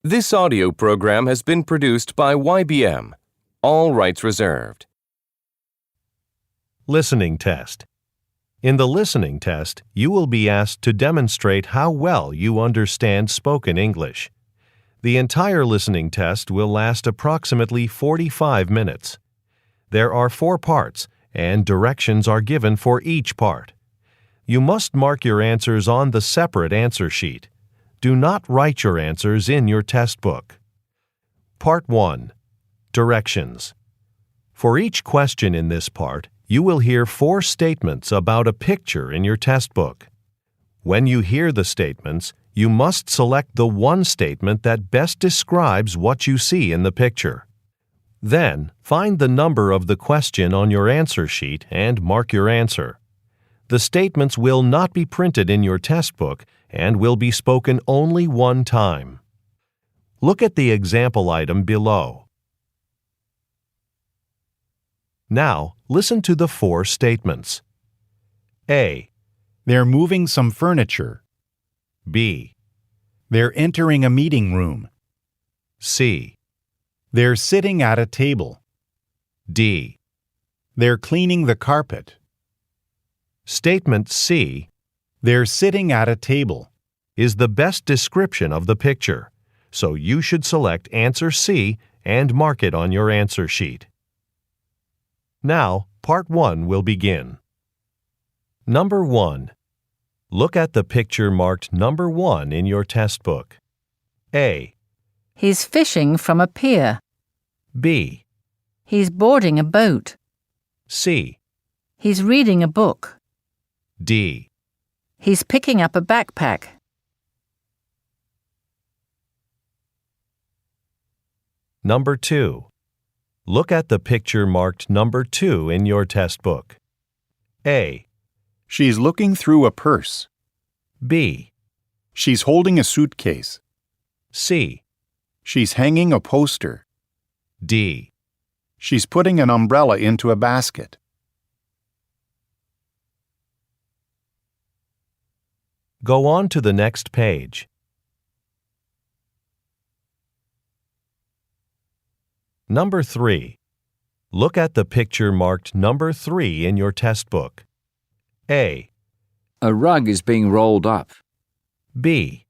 This audio program has been produced by YBM. All rights reserved. Listening test. In the listening test, you will be asked to demonstrate how well you understand spoken English. The entire listening test will last approximately 45 minutes. There are 4 parts, and directions are given for each part. You must mark your answers on the separate answer sheet. Do not write your answers in your test book. Part 1. Directions. For each question in this part, you will hear 4 statements about a picture in your test book. When you hear the statements, you must select the one statement that best describes what you see in the picture. Then, find the number of the question on your answer sheet and mark your answer. The statements will not be printed in your test book and will be spoken only one time. Look at the example item below. Now, listen to the 4 statements. A. They're moving some furniture. B. They're entering a meeting room. C. They're sitting at a table. D. They're cleaning the carpet. Statement C They're sitting at a table is the best description of the picture, so you should select answer C and mark it on your answer sheet. Now, part 1 will begin. Number 1. Look at the picture marked number 1 in your test book. A. He's fishing from a pier. B. He's boarding a boat. C. He's reading a book. D. He's picking up a backpack. Number 2. Look at the picture marked number 2 in your test book. A. She's looking through a purse. B. She's holding a suitcase. C. She's hanging a poster. D. She's putting an umbrella into a basket. Go on to the next page. Number 3. Look at the picture marked number 3 in your test book. A. A rug is being rolled up. B.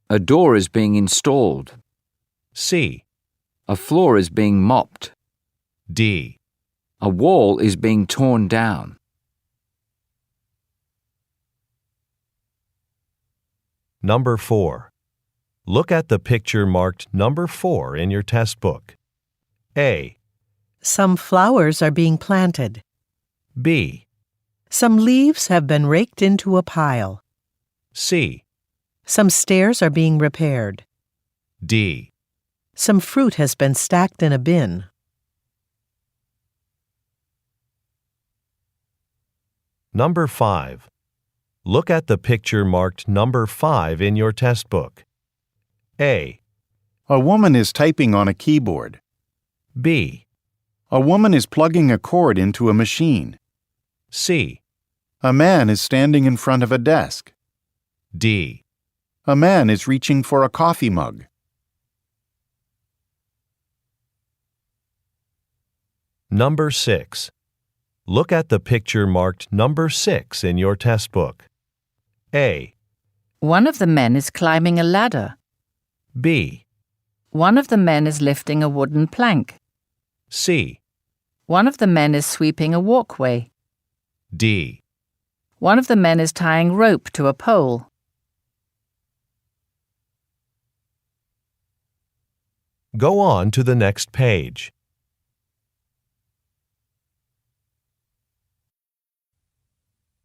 A door is being installed. C. A floor is being mopped. D. A wall is being torn down. Number 4. Look at the picture marked number 4 in your test book. A. Some flowers are being planted. B. Some leaves have been raked into a pile. C. Some stairs are being repaired. D. Some fruit has been stacked in a bin. Number 5. Look at the picture marked number 5 in your test book. A. A woman is typing on a keyboard. B. A woman is plugging a cord into a machine. C. A man is standing in front of a desk. D. A man is reaching for a coffee mug. Number 6. Look at the picture marked number 6 in your test book. A. One of the men is climbing a ladder. B. One of the men is lifting a wooden plank. C. One of the men is sweeping a walkway. D. One of the men is tying rope to a pole. Go on to the next page.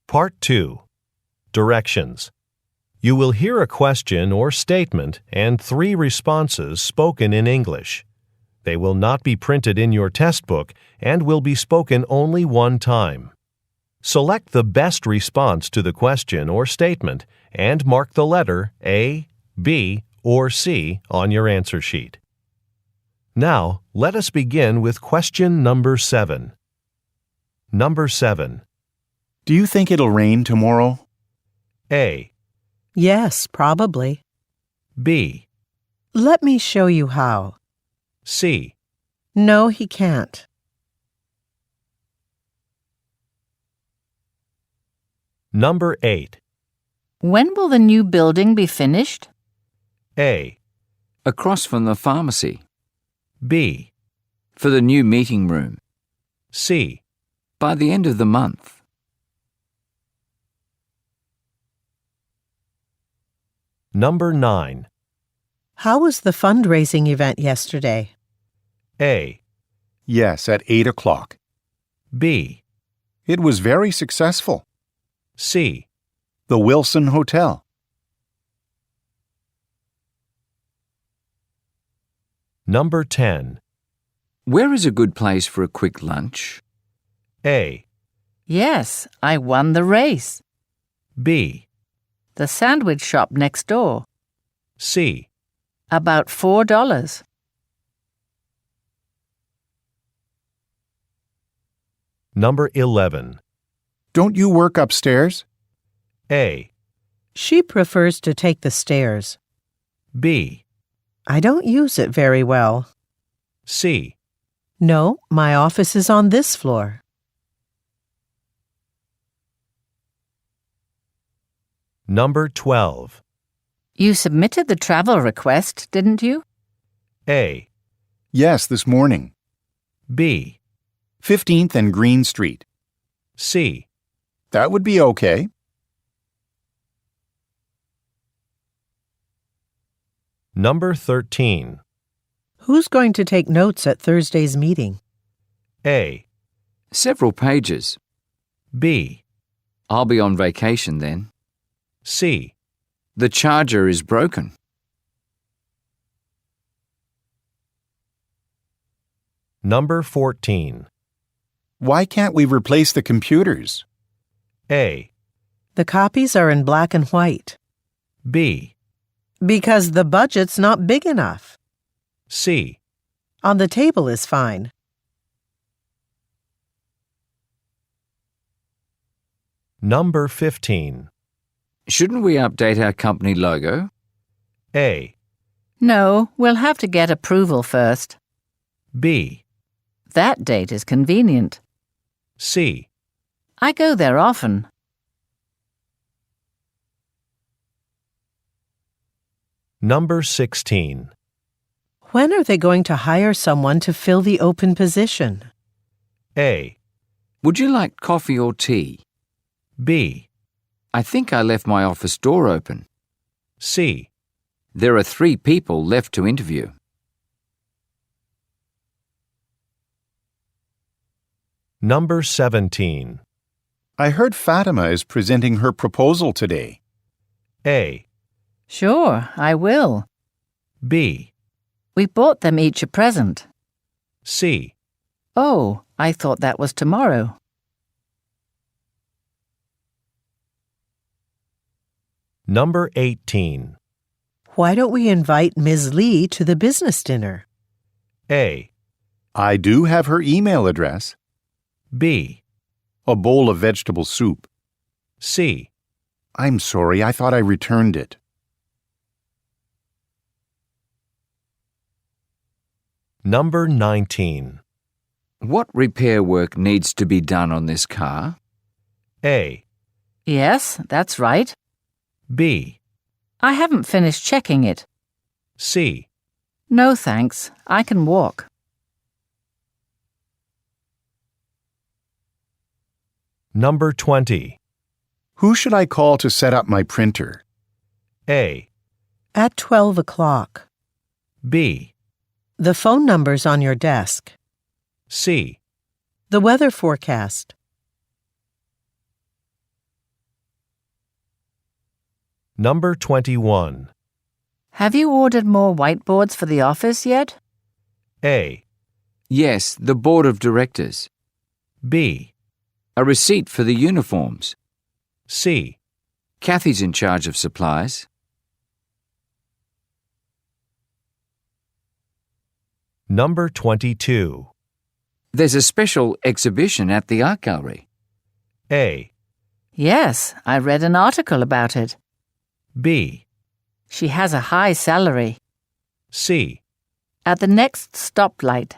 Part 2. Directions. You will hear a question or statement and 3 responses spoken in English. They will not be printed in your test book and will be spoken only one time. Select the best response to the question or statement and mark the letter A, B, or C on your answer sheet. Now, let us begin with question number 7. Number 7. Do you think it'll rain tomorrow? A. Yes, probably. B. Let me show you how. C. No, he can't. Number 8. When will the new building be finished? A. Across from the pharmacy. B. For the new meeting room. C. By the end of the month. Number 9. How was the fundraising event yesterday? A. Yes, at 8 o'clock. B. It was very successful. C. The Wilson Hotel. Number 10. Where is a good place for a quick lunch? A. Yes, I won the race. B. The sandwich shop next door. C. About $4. Number 11. Don't you work upstairs? A. She prefers to take the stairs. B. I don't use it very well. C. No, my office is on this floor. Number 12. You submitted the travel request, didn't you? A. Yes, this morning. B. 15th and Green Street. C. That would be okay. Number 13. Who's going to take notes at Thursday's meeting? A. Several pages. B. I'll be on vacation then. C. The charger is broken. Number 14. Why can't we replace the computers? A. The copies are in black and white. B. Because the budget's not big enough. C. On the table is fine. Number 15. Shouldn't we update our company logo? A. No, we'll have to get approval first. B. That date is convenient. C. I go there often. Number 16. When are they going to hire someone to fill the open position? A. Would you like coffee or tea? B. I think I left my office door open. C. There are 3 people left to interview. Number 17. I heard Fatima is presenting her proposal today. A. Sure, I will. B. We bought them each a present. C. Oh, I thought that was tomorrow. Number 18. Why don't we invite Ms. Lee to the business dinner? A. I do have her email address. B. A bowl of vegetable soup. C. I'm sorry, I thought I returned it. Number 19. What repair work needs to be done on this car? A. Yes, that's right. B. I haven't finished checking it. C. No, thanks. I can walk. Number 20. Who should I call to set up my printer? A. At 12 o'clock. B. The phone number's on your desk. C. The weather forecast. Number 21. Have you ordered more whiteboards for the office yet? A. Yes, the board of directors. B. A receipt for the uniforms. C. Kathy's in charge of supplies. Number 22. There's a special exhibition at the art gallery. A. Yes, I read an article about it. B. She has a high salary. C. At the next stoplight.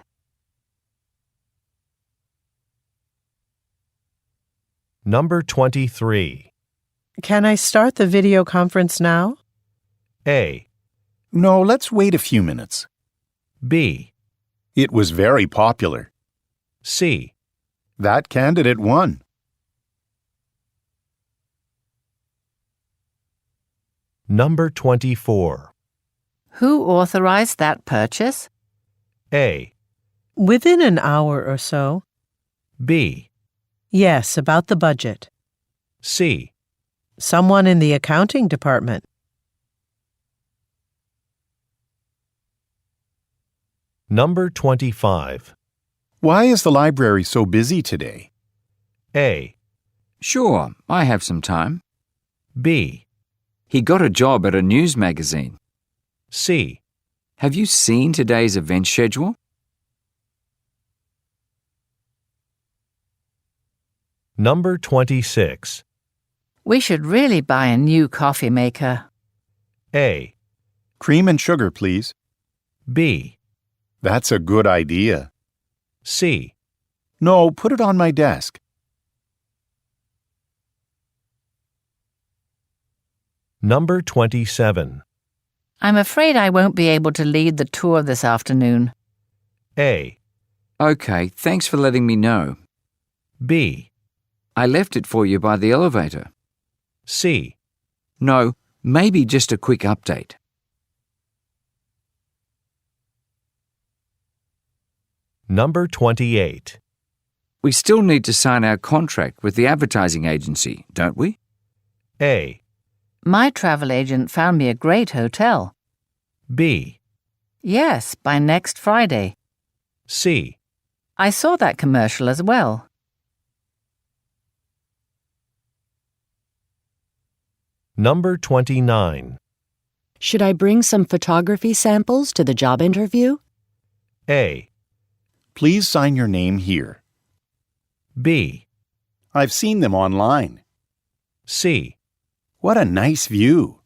Number 23. Can I start the video conference now? A. No, let's wait a few minutes. B. It was very popular. C. That candidate won. Number 24. Who authorized that purchase? A. Within an hour or so. B. Yes, about the budget. C. Someone in the accounting department. Number 25. Why is the library so busy today? A. Sure, I have some time. B. He got a job at a news magazine. C. Have you seen today's event schedule? Number 26. We should really buy a new coffee maker. A. Cream and sugar, please. B. That's a good idea. C. No, put it on my desk. Number 27. I'm afraid I won't be able to lead the tour this afternoon. A. Okay, thanks for letting me know. B. I left it for you by the elevator. C. No, maybe just a quick update. Number 28. We still need to sign our contract with the advertising agency, don't we? A. My travel agent found me a great hotel. B. Yes, by next Friday. C. I saw that commercial as well. Number 29. Should I bring some photography samples to the job interview? A. Please sign your name here. B. I've seen them online. C. What a nice view.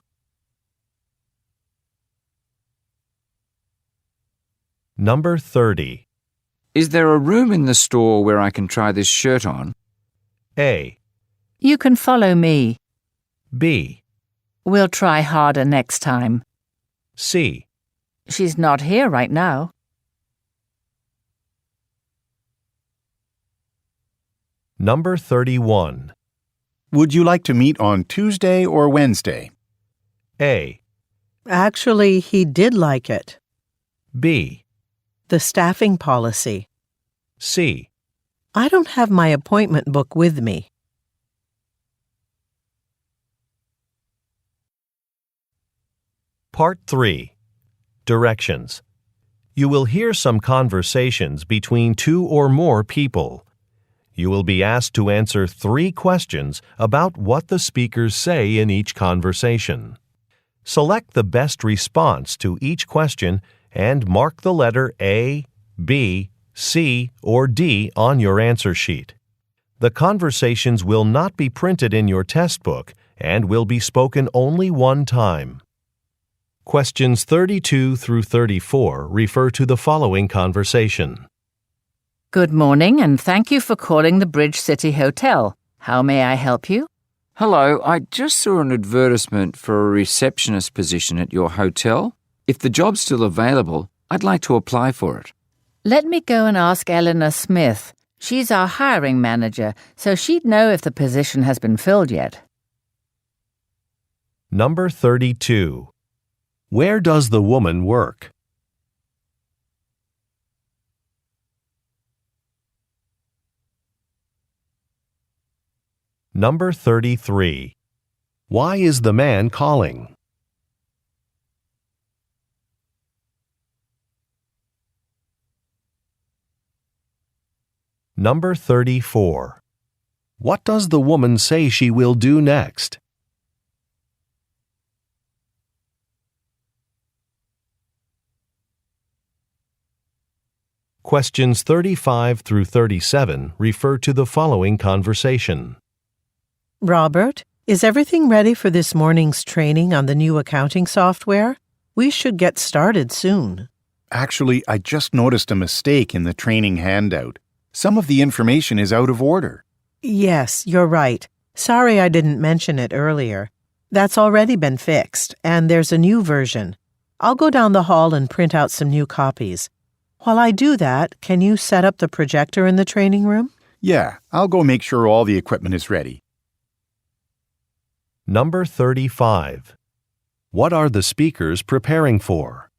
Number 30. Is there a room in the store where I can try this shirt on? A. You can follow me. B. We'll try harder next time. C. She's not here right now. Number 31. Would you like to meet on Tuesday or Wednesday? A. Actually, he did like it. B. The staffing policy. C. I don't have my appointment book with me. Part 3. Directions. You will hear some conversations between two or more people. You will be asked to answer 3 questions about what the speakers say in each conversation. Select the best response to each question and mark the letter A, B, C, or D on your answer sheet. The conversations will not be printed in your test book and will be spoken only one time. Questions 32 through 34 refer to the following conversation. Good morning, and thank you for calling the Bridge City Hotel. How may I help you? Hello, I just saw an advertisement for a receptionist position at your hotel. If the job's still available, I'd like to apply for it. Let me go and ask Eleanor Smith. She's our hiring manager, so she'd know if the position has been filled yet. Number 32. Where does the woman work? Number 33. Why is the man calling? Number 34. What does the woman say she will do next? Questions 35 through 37 refer to the following conversation. Robert, is everything ready for this morning's training on the new accounting software? We should get started soon. Actually, I just noticed a mistake in the training handout. Some of the information is out of order. Yes, you're right. Sorry I didn't mention it earlier. That's already been fixed, and there's a new version. I'll go down the hall and print out some new copies. While I do that, can you set up the projector in the training room? Yeah, I'll go make sure all the equipment is ready. Number 35. What are the speakers preparing for?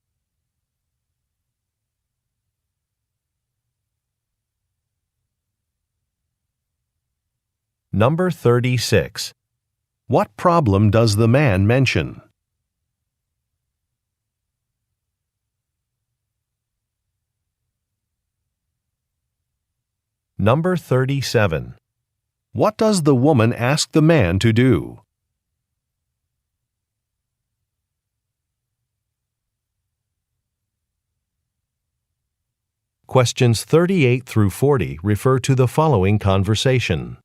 Number 36. What problem does the man mention? Number 37. What does the woman ask the man to do? Questions 38 through 40 refer to the following conversation.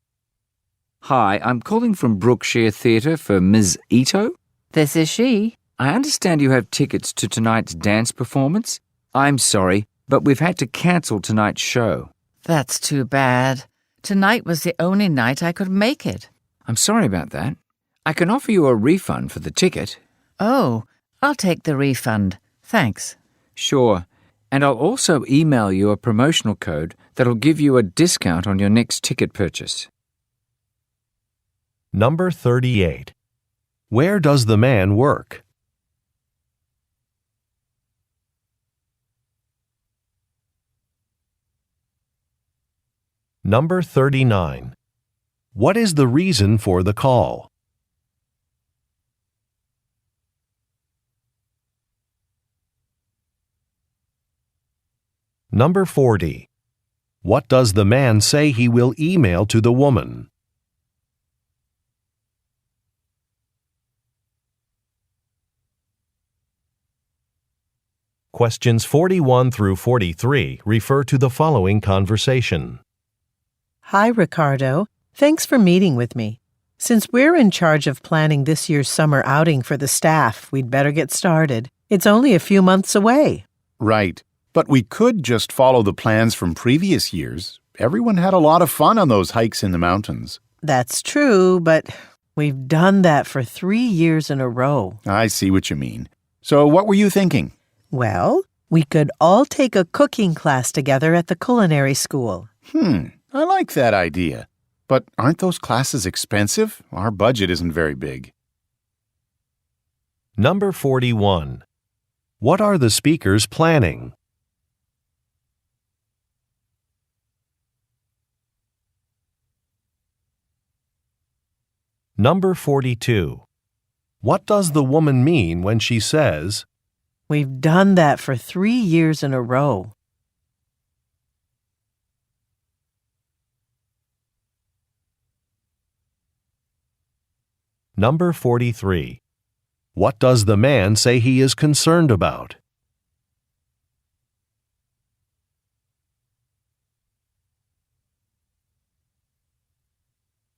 Hi, I'm calling from Brookshire Theatre for Ms. Ito. This is she. I understand you have tickets to tonight's dance performance. I'm sorry, but we've had to cancel tonight's show. That's too bad. Tonight was the only night I could make it. I'm sorry about that. I can offer you a refund for the ticket. Oh, I'll take the refund. Thanks. Sure. And I'll also email you a promotional code that'll give you a discount on your next ticket purchase. Number 38. Where does the man work? Number 39. What is the reason for the call? Number 40. What does the man say he will email to the woman? Questions 41 through 43 refer to the following conversation. Hi, Ricardo. Thanks for meeting with me. Since we're in charge of planning this year's summer outing for the staff, we'd better get started. It's only a few months away. Right. But we could just follow the plans from previous years. Everyone had a lot of fun on those hikes in the mountains. That's true, but we've done that for 3 years in a row. I see what you mean. So what were you thinking? Well, we could all take a cooking class together at the culinary school. I like that idea. But aren't those classes expensive? Our budget isn't very big. Number 41. What are the speakers planning? Number 42. What does the woman mean when she says, We've done that for 3 years in a row? Number 43. What does the man say he is concerned about?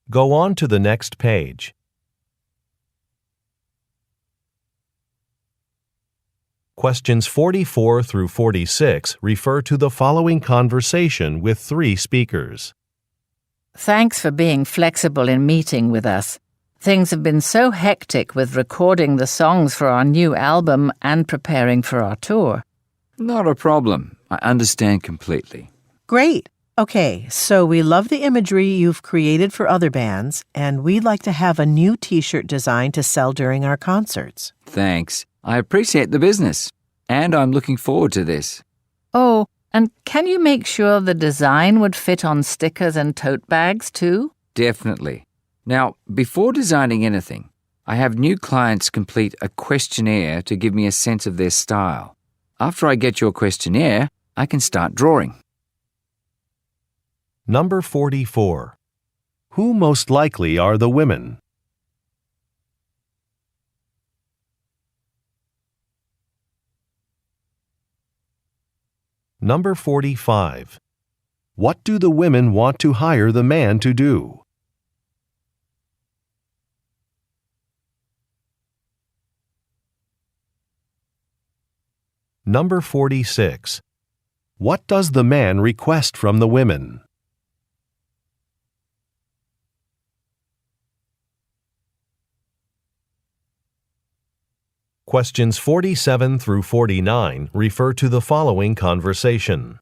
Go on to the next page. Questions 44 through 46 refer to the following conversation with 3 speakers. Thanks for being flexible in meeting with us. Things have been so hectic with recording the songs for our new album and preparing for our tour. Not a problem. I understand completely. Great. Okay, so we love the imagery you've created for other bands, and we'd like to have a new t-shirt design to sell during our concerts. Thanks. I appreciate the business, and I'm looking forward to this. Oh, and can you make sure the design would fit on stickers and tote bags too? Definitely. Now, before designing anything, I have new clients complete a questionnaire to give me a sense of their style. After I get your questionnaire, I can start drawing. Number 44. Who most likely are the women? Number 45. What do the women want to hire the man to do? Number 46. What does the man request from the women? Questions 47 through 49 refer to the following conversation.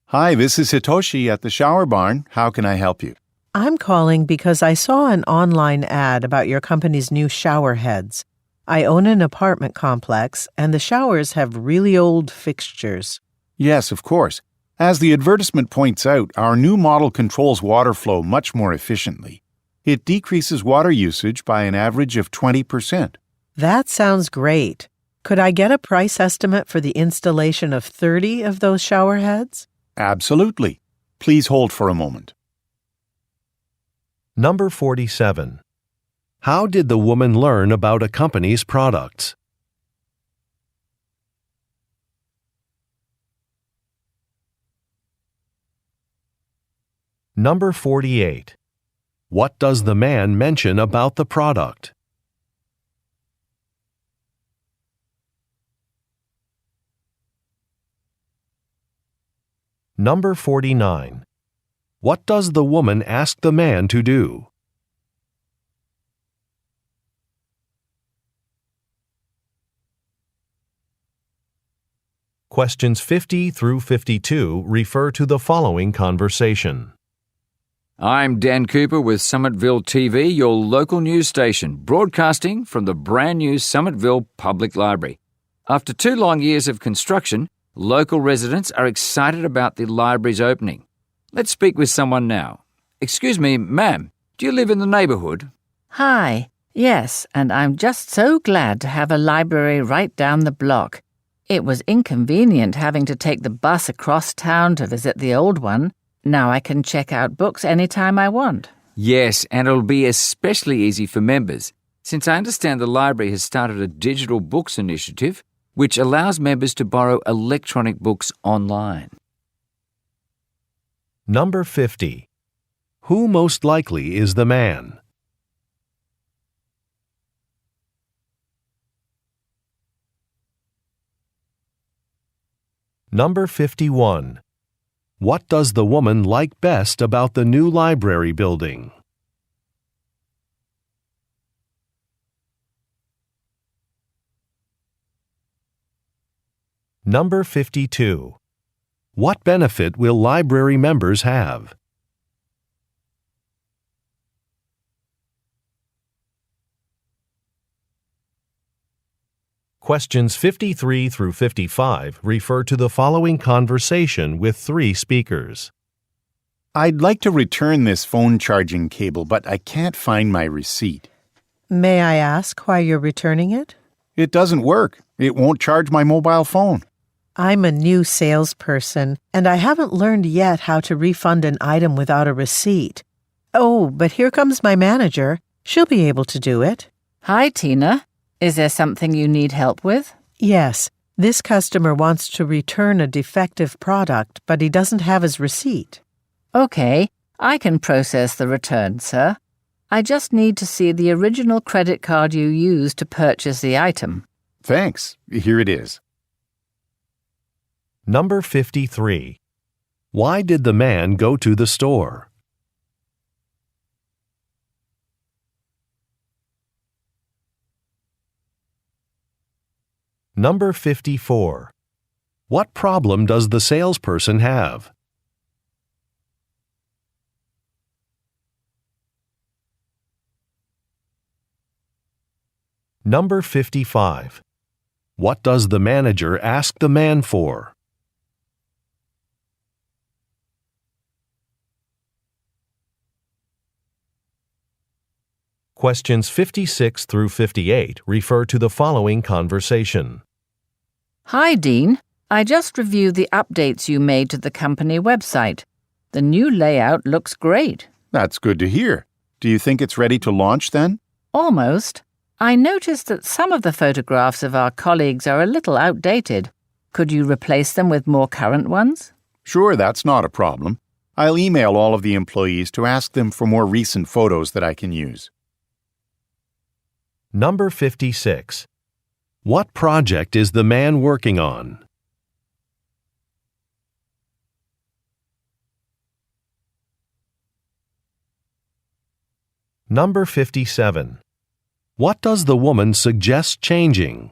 Hi, this is Hitoshi at the shower barn. How can I help you? I'm calling because I saw an online ad about your company's new shower heads. I own an apartment complex, and the showers have really old fixtures. Yes, of course. As the advertisement points out, our new model controls water flow much more efficiently. It decreases water usage by an average of 20%. That sounds great. Could I get a price estimate for the installation of 30 of those shower heads? Absolutely. Please hold for a moment. Number 47. How did the woman learn about a company's products? Number 48. What does the man mention about the product? Number 49. What does the woman ask the man to do? Questions 50 through 52 refer to the following conversation. I'm Dan Cooper with Summitville TV, your local news station, broadcasting from the brand new Summitville Public Library. After 2 long years of construction, local residents are excited about the library's opening. Let's speak with someone now. Excuse me, ma'am, do you live in the neighbourhood? Hi. Yes, and I'm just so glad to have a library right down the block. It was inconvenient having to take the bus across town to visit the old one. Now I can check out books anytime I want. Yes, and it'll be especially easy for members, since I understand the library has started a digital books initiative which allows members to borrow electronic books online. Number 50. Who most likely is the man? Number 51. What does the woman like best about the new library building? Number 52. What benefit will library members have? Questions 53 through 55 refer to the following conversation with 3 speakers. I'd like to return this phone charging cable, but I can't find my receipt. May I ask why you're returning it? It doesn't work. It won't charge my mobile phone. I'm a new salesperson, and I haven't learned yet how to refund an item without a receipt. Oh, but here comes my manager. She'll be able to do it. Hi, Tina. Is there something you need help with? Yes, this customer wants to return a defective product, but he doesn't have his receipt. Okay, I can process the return, sir. I just need to see the original credit card you used to purchase the item. Thanks. Here it is. Number 53. Why did the man go to the store? Number 54. What problem does the salesperson have? Number 55. What does the manager ask the man for? Questions 56 through 58 refer to the following conversation. Hi, Dean. I just reviewed the updates you made to the company website. The new layout looks great. That's good to hear. Do you think it's ready to launch then? Almost. I noticed that some of the photographs of our colleagues are a little outdated. Could you replace them with more current ones? Sure, that's not a problem. I'll email all of the employees to ask them for more recent photos that I can use. Number 56. What project is the man working on? Number 57. What does the woman suggest changing?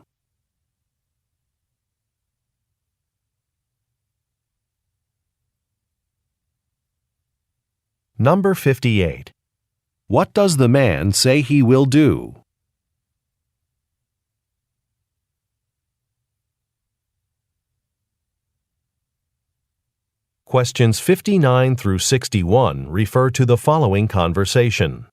Number 58. What does the man say he will do? Questions 59 through 61 refer to the following conversation.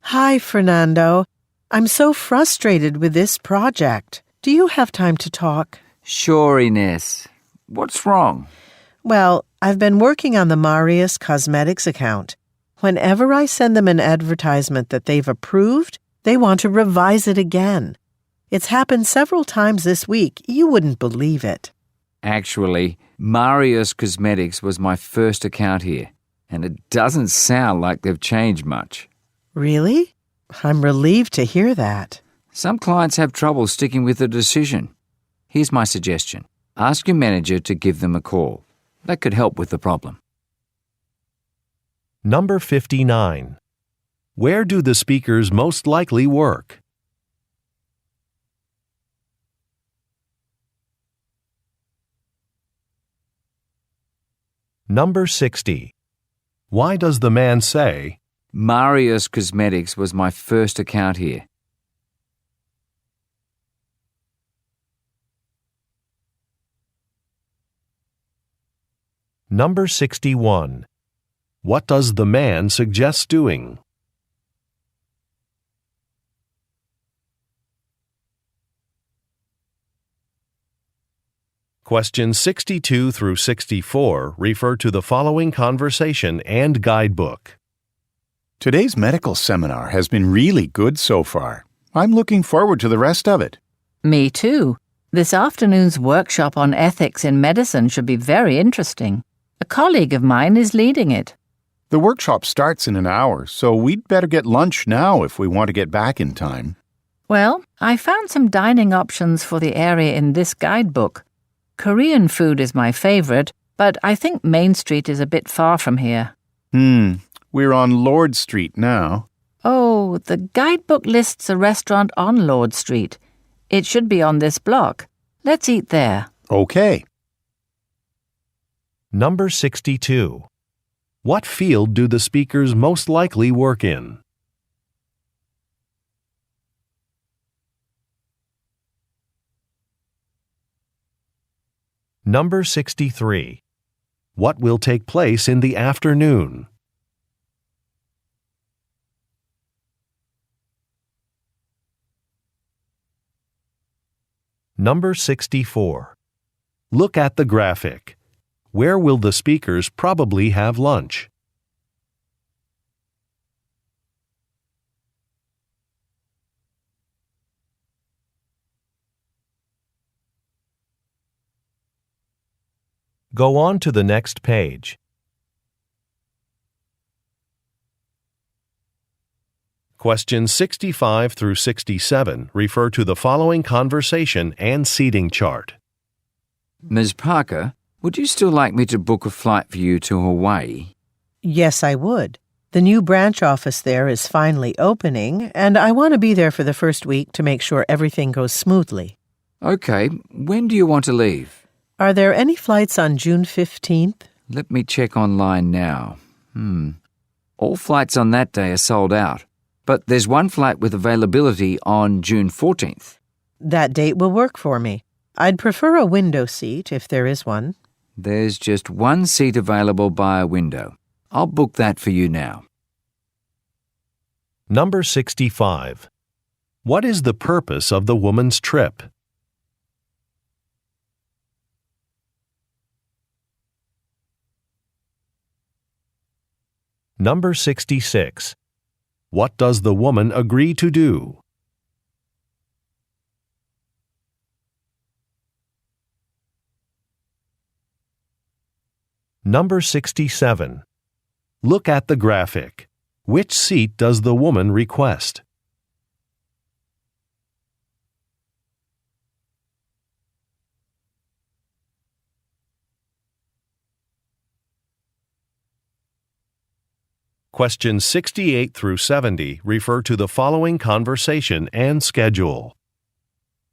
Hi, Fernando. I'm so frustrated with this project. Do you have time to talk? Sure, Ines. What's wrong? Well, I've been working on the Marius Cosmetics account. Whenever I send them an advertisement that they've approved, they want to revise it again. It's happened several times this week. You wouldn't believe it. Actually, Marius Cosmetics was my first account here, and it doesn't sound like they've changed much. Really? I'm relieved to hear that. Some clients have trouble sticking with a decision. Here's my suggestion. Ask your manager to give them a call. That could help with the problem. Number 59. Where do the speakers most likely work? Number 60. Why does the man say, Marius Cosmetics was my first account here? Number 61. What does the man suggest doing? Questions 62 through 64 refer to the following conversation and guidebook. Today's medical seminar has been really good so far. I'm looking forward to the rest of it. Me too. This afternoon's workshop on ethics in medicine should be very interesting. A colleague of mine is leading it. The workshop starts in an hour, so we'd better get lunch now if we want to get back in time. Well, I found some dining options for the area in this guidebook. Korean food is my favorite, but I think Main Street is a bit far from here. We're on Lord Street now. Oh, the guidebook lists a restaurant on Lord Street. It should be on this block. Let's eat there. Okay. Number 62. What field do the speakers most likely work in? Number 63. What will take place in the afternoon? Number 64. Look at the graphic. Where will the speakers probably have lunch? Go on to the next page. Questions 65 through 67 refer to the following conversation and seating chart. Ms. Parker, would you still like me to book a flight for you to Hawaii? Yes, I would. The new branch office there is finally opening, and I want to be there for the first week to make sure everything goes smoothly. Okay, when do you want to leave? Are there any flights on June 15th? Let me check online now. All flights on that day are sold out, but there's one flight with availability on June 14th. That date will work for me. I'd prefer a window seat if there is one. There's just one seat available by a window. I'll book that for you now. Number 65. What is the purpose of the woman's trip? Number 66. What does the woman agree to do? Number 67. Look at the graphic. Which seat does the woman request? Questions 68 through 70 refer to the following conversation and schedule.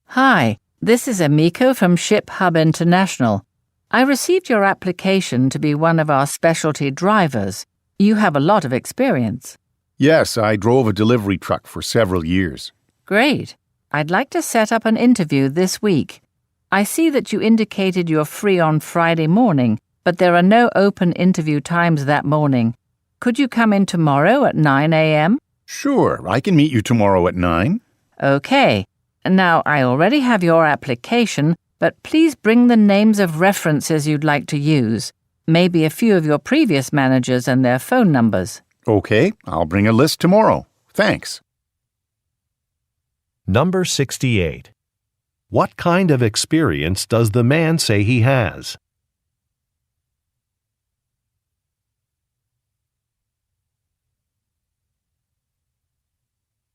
Hi, this is Emiko from Ship Hub International. I received your application to be one of our specialty drivers. You have a lot of experience. Yes, I drove a delivery truck for several years. Great. I'd like to set up an interview this week. I see that you indicated you're free on Friday morning, but there are no open interview times that morning. Could you come in tomorrow at 9 a.m.? Sure, I can meet you tomorrow at 9. Okay. Now, I already have your application, but please bring the names of references you'd like to use. Maybe a few of your previous managers and their phone numbers. Okay, I'll bring a list tomorrow. Thanks. Number 68. What kind of experience does the man say he has?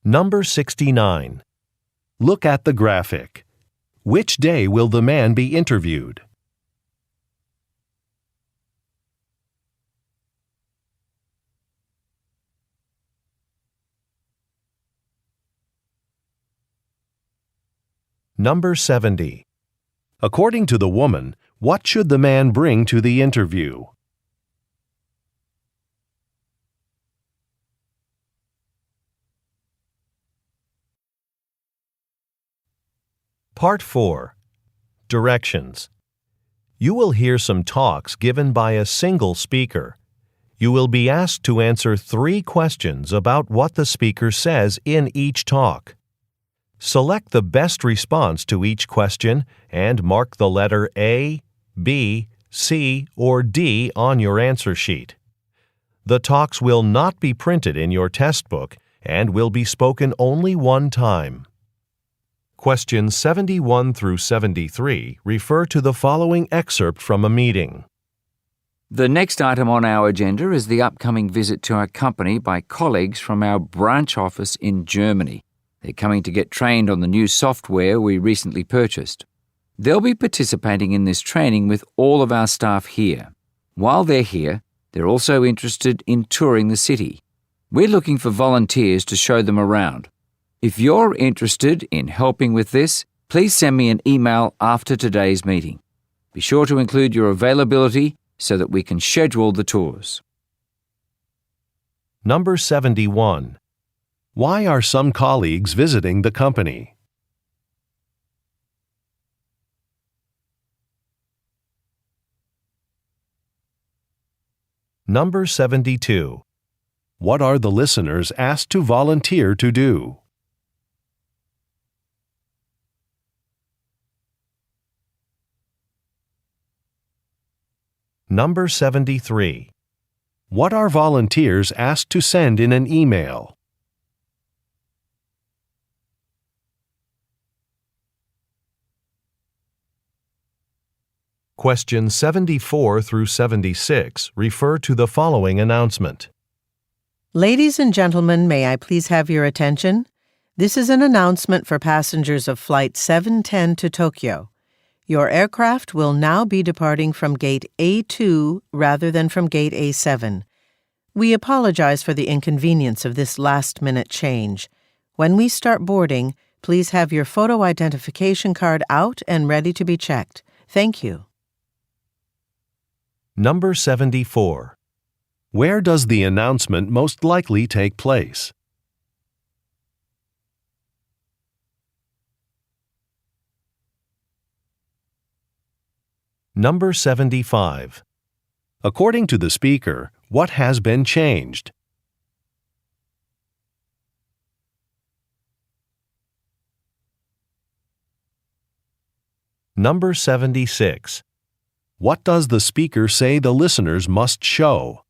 Number 69. Look at the graphic. Which day will the man be interviewed? Number 70. According to the woman, what should the man bring to the interview? Part 4. Directions. You will hear some talks given by a single speaker. You will be asked to answer 3 questions about what the speaker says in each talk. Select the best response to each question and mark the letter A, B, C, or D on your answer sheet. The talks will not be printed in your test book and will be spoken only one time. Questions 71 through 73 refer to the following excerpt from a meeting. The next item on our agenda is the upcoming visit to our company by colleagues from our branch office in Germany. They're coming to get trained on the new software we recently purchased. They'll be participating in this training with all of our staff here. While they're here, they're also interested in touring the city. We're looking for volunteers to show them around. If you're interested in helping with this, please send me an email after today's meeting. Be sure to include your availability so that we can schedule the tours. Number 71. Why are some colleagues visiting the company? Number 72. What are the listeners asked to volunteer to do? Number 73. What are volunteers asked to send in an email? Questions 74 through 76 refer to the following announcement. Ladies and gentlemen, may I please have your attention? This is an announcement for passengers of Flight 710 to Tokyo. Your aircraft will now be departing from Gate A2 rather than from Gate A7. We apologize for the inconvenience of this last-minute change. When we start boarding, please have your photo identification card out and ready to be checked. Thank you. Number 74. Where does the announcement most likely take place? Number 75. According to the speaker, what has been changed? Number 76. What does the speaker say the listeners must show?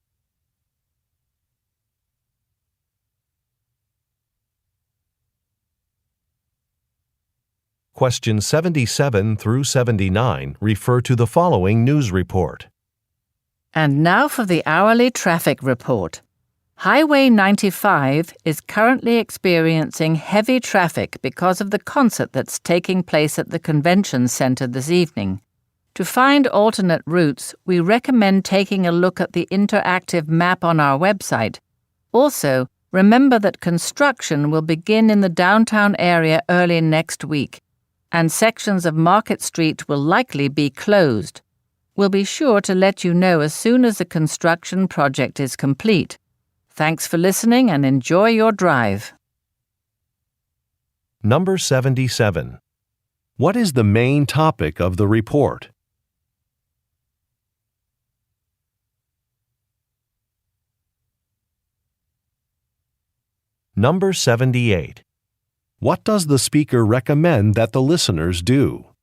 Questions 77 through 79 refer to the following news report. And now for the hourly traffic report. Highway 95 is currently experiencing heavy traffic because of the concert that's taking place at the convention center this evening. To find alternate routes, we recommend taking a look at the interactive map on our website. Also, remember that construction will begin in the downtown area early next week, and sections of Market Street will likely be closed. We'll be sure to let you know as soon as the construction project is complete. Thanks for listening and enjoy your drive. Number 77. What is the main topic of the report? Number 78. What does the speaker recommend that the listeners do?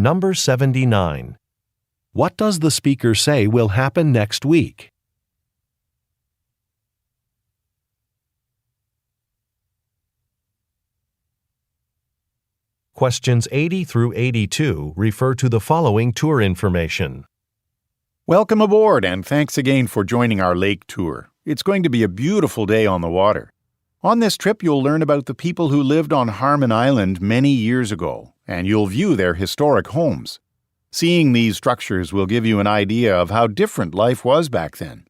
Number 79. What does the speaker say will happen next week? Questions 80 through 82 refer to the following tour information. Welcome aboard, and thanks again for joining our lake tour. It's going to be a beautiful day on the water. On this trip, you'll learn about the people who lived on Harmon Island many years ago, and you'll view their historic homes. Seeing these structures will give you an idea of how different life was back then.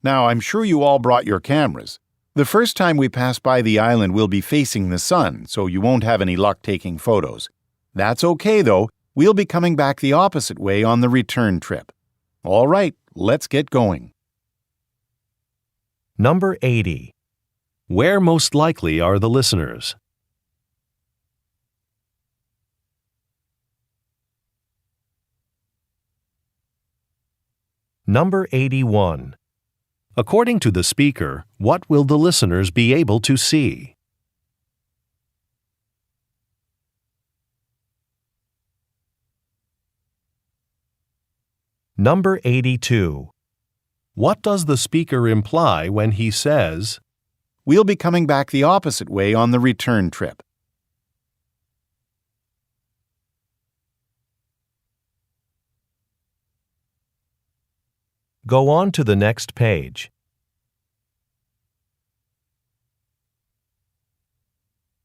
Now, I'm sure you all brought your cameras. The first time we pass by the island, we'll be facing the sun, so you won't have any luck taking photos. That's okay, though. We'll be coming back the opposite way on the return trip. All right, let's get going. Number 80. Where most likely are the listeners? Number 81. According to the speaker, what will the listeners be able to see? Number 82. What does the speaker imply when he says, We'll be coming back the opposite way on the return trip? Go on to the next page.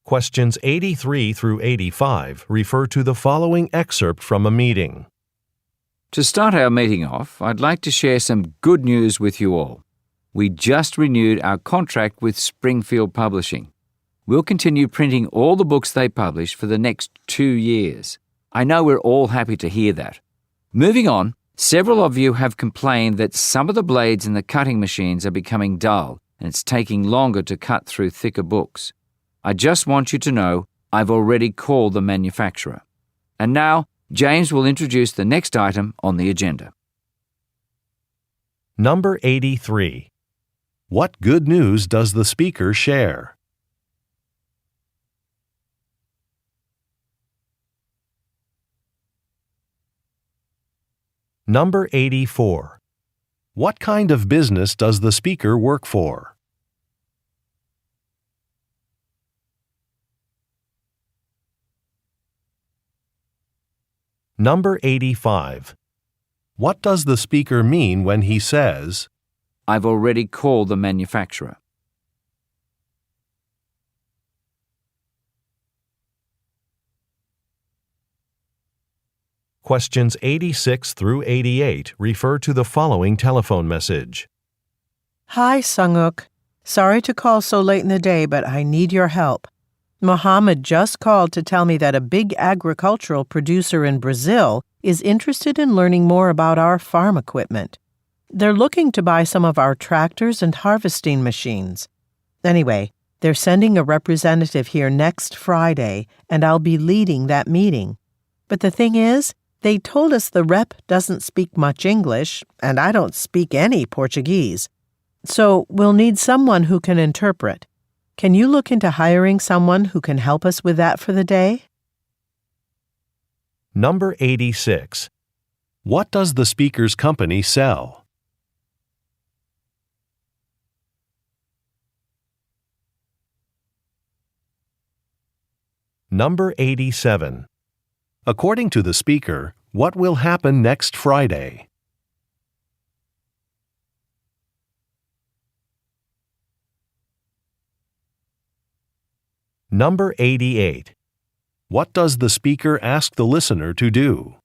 Questions 83 through 85 refer to the following excerpt from a meeting. To start our meeting off, I'd like to share some good news with you all. We just renewed our contract with Springfield Publishing. We'll continue printing all the books they publish for the next 2 years. I know we're all happy to hear that. Moving on, several of you have complained that some of the blades in the cutting machines are becoming dull and it's taking longer to cut through thicker books. I just want you to know I've already called the manufacturer. And now, James will introduce the next item on the agenda. Number 83. What good news does the speaker share? Number 84. What kind of business does the speaker work for? Number 85. What does the speaker mean when he says, I've already called the manufacturer. Questions 86 through 88 refer to the following telephone message. Hi, Sunguk. Sorry to call so late in the day, but I need your help. Mohammed just called to tell me that a big agricultural producer in Brazil is interested in learning more about our farm equipment. They're looking to buy some of our tractors and harvesting machines. Anyway, they're sending a representative here next Friday, and I'll be leading that meeting. But the thing is, they told us the rep doesn't speak much English, and I don't speak any Portuguese. So we'll need someone who can interpret. Can you look into hiring someone who can help us with that for the day? Number 86. What does the speaker's company sell? Number 87. According to the speaker, what will happen next Friday? Number 88. What does the speaker ask the listener to do?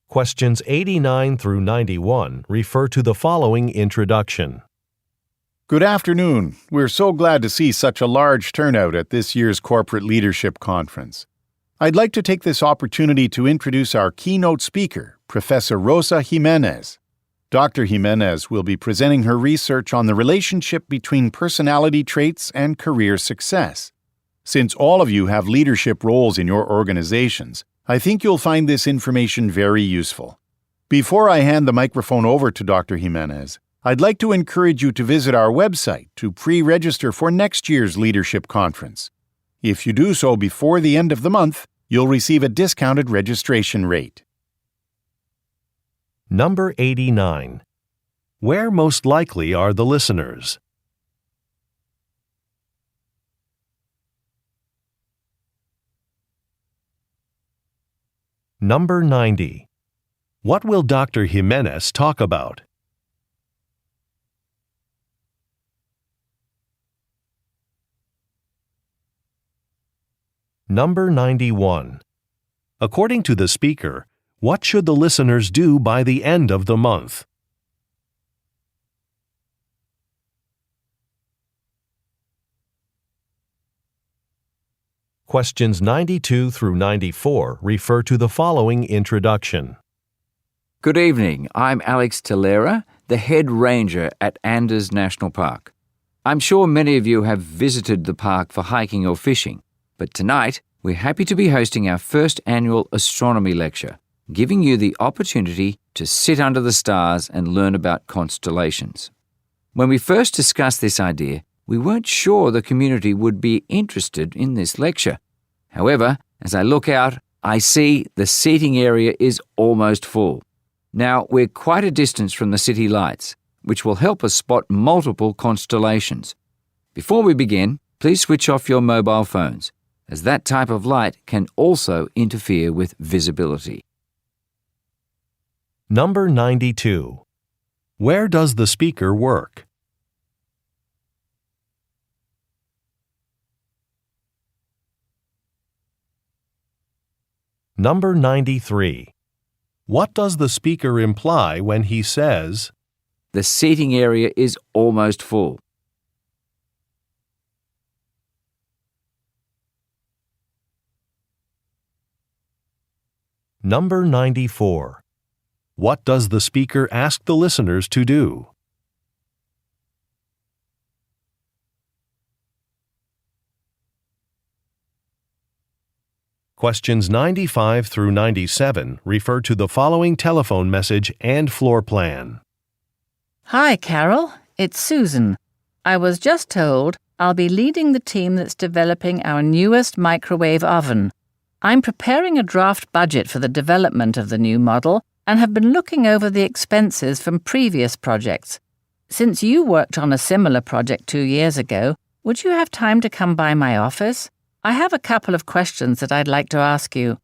Questions 89 through 91 refer to the following introduction. Good afternoon. We're so glad to see such a large turnout at this year's Corporate Leadership Conference. I'd like to take this opportunity to introduce our keynote speaker, Professor Rosa Jimenez. Dr. Jimenez will be presenting her research on the relationship between personality traits and career success. Since all of you have leadership roles in your organizations, I think you'll find this information very useful. Before I hand the microphone over to Dr. Jimenez, I'd like to encourage you to visit our website to pre-register for next year's Leadership Conference. If you do so before the end of the month, you'll receive a discounted registration rate. Number 89. Where most likely are the listeners? Number 90. What will Dr. Jimenez talk about? Number 91. According to the speaker, what should the listeners do by the end of the month? Questions 92 through 94 refer to the following introduction. Good evening. I'm Alex Tellera, the head ranger at Anders National Park. I'm sure many of you have visited the park for hiking or fishing, but tonight we're happy to be hosting our first annual astronomy lecture, giving you the opportunity to sit under the stars and learn about constellations. When we first discussed this idea, we weren't sure the community would be interested in this lecture. However, as I look out, I see the seating area is almost full. Now, we're quite a distance from the city lights, which will help us spot multiple constellations. Before we begin, please switch off your mobile phones, as that type of light can also interfere with visibility. Number 92. Where does the speaker work? Number 93. What does the speaker imply when he says, The seating area is almost full? Number 94. What does the speaker ask the listeners to do? Questions 95 through 97 refer to the following telephone message and floor plan. Hi, Carol. It's Susan. I was just told I'll be leading the team that's developing our newest microwave oven. I'm preparing a draft budget for the development of the new model and have been looking over the expenses from previous projects. Since you worked on a similar project 2 years ago, would you have time to come by my office? I have a couple of questions that I'd like to ask you.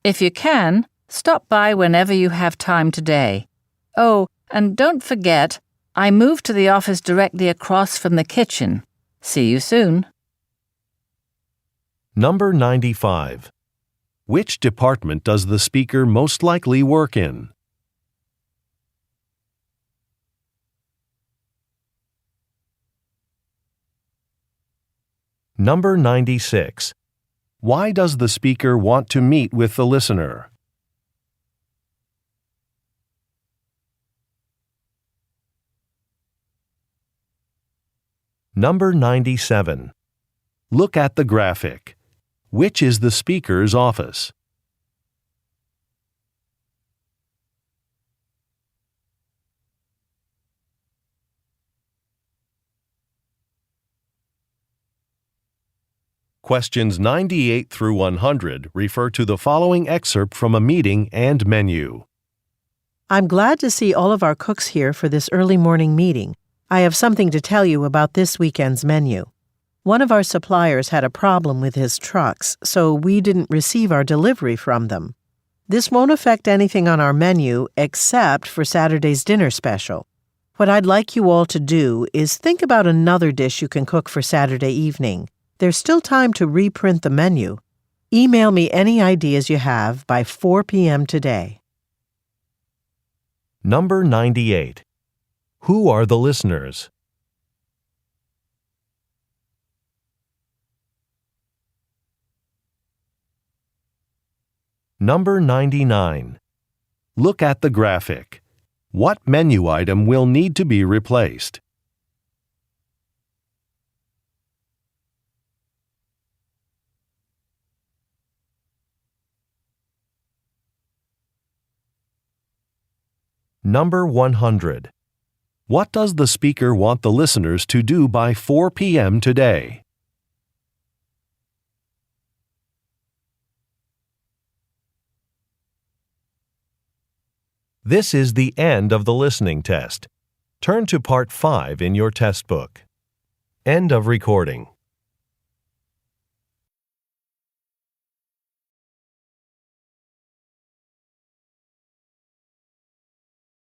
If you can, stop by whenever you have time today. Oh, and don't forget, I moved to the office directly across from the kitchen. See you soon. Number 95. Which department does the speaker most likely work in? Number 96. Why does the speaker want to meet with the listener? Number 97. Look at the graphic. Which is the speaker's office? Questions 98 through 100 refer to the following excerpt from a meeting and menu. I'm glad to see all of our cooks here for this early morning meeting. I have something to tell you about this weekend's menu. One of our suppliers had a problem with his trucks, so we didn't receive our delivery from them. This won't affect anything on our menu except for Saturday's dinner special. What I'd like you all to do is think about another dish you can cook for Saturday evening. There's still time to reprint the menu. Email me any ideas you have by 4 p.m. today. Number 98. Who are the listeners? Number 99. Look at the graphic. What menu item will need to be replaced? Number 100. What does the speaker want the listeners to do by 4 p.m. today? This is the end of the listening test. Turn to Part 5 in your test book. End of recording.